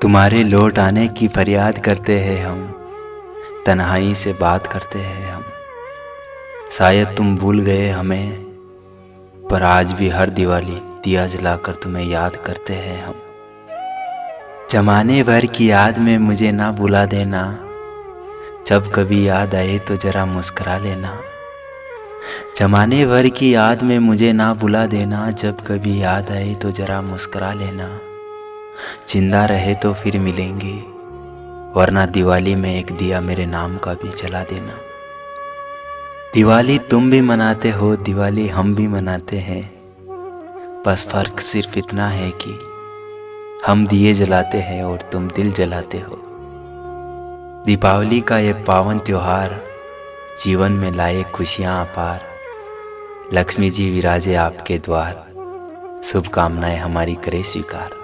तुम्हारे लौट आने की फरियाद करते हैं हम, तन्हाई से बात करते हैं हम। शायद तुम भूल गए हमें, पर आज भी हर दिवाली दिया जलाकर तुम्हें याद करते हैं हम। जमाने भर की याद में मुझे ना भुला देना, जब कभी याद आए तो जरा मुस्कुरा लेना। जमाने भर की याद में मुझे ना भुला देना, जब कभी याद आए तो जरा मुस्कुरा लेना। जिंदा रहे तो फिर मिलेंगे, वरना दिवाली में एक दिया मेरे नाम का भी जला देना। दिवाली तुम भी मनाते हो, दिवाली हम भी मनाते हैं, बस फर्क सिर्फ इतना है कि हम दिए जलाते हैं और तुम दिल जलाते हो। दीपावली का ये पावन त्योहार जीवन में लाए खुशियाँ अपार। लक्ष्मी जी विराजे आपके द्वार, शुभकामनाएं हमारी करे स्वीकार।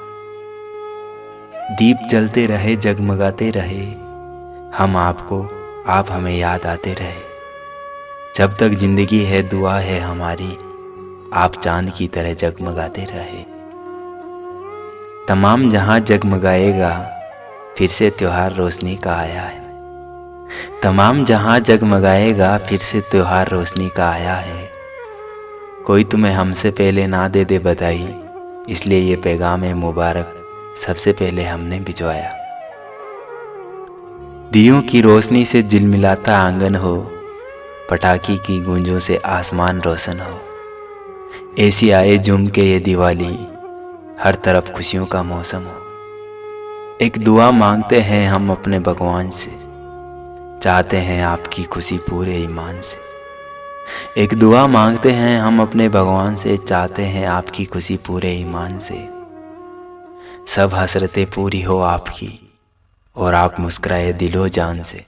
दीप जलते रहे जगमगाते रहे, हम आपको आप हमें याद आते रहे। जब तक जिंदगी है दुआ है हमारी, आप चांद की तरह जगमगाते रहे। तमाम जहां जगमगाएगा, फिर से त्योहार रोशनी का आया है। तमाम जहां जगमगाएगा, फिर से त्योहार रोशनी का आया है। कोई तुम्हें हमसे पहले ना दे दे बधाई, इसलिए ये पैगाम है मुबारक सबसे पहले हमने भिजवाया। दियों की रोशनी से झिलमिलाता आंगन हो, पटाखी की गूंजों से आसमान रोशन हो। ऐसी आए झूम के ये दिवाली, हर तरफ खुशियों का मौसम हो। एक दुआ मांगते हैं हम अपने भगवान से, चाहते हैं आपकी खुशी पूरे ईमान से। एक दुआ मांगते हैं हम अपने भगवान से, चाहते हैं आपकी खुशी पूरे ईमान से। सब हसरतें पूरी हो आपकी, और आप मुस्कुराए दिलो जान से।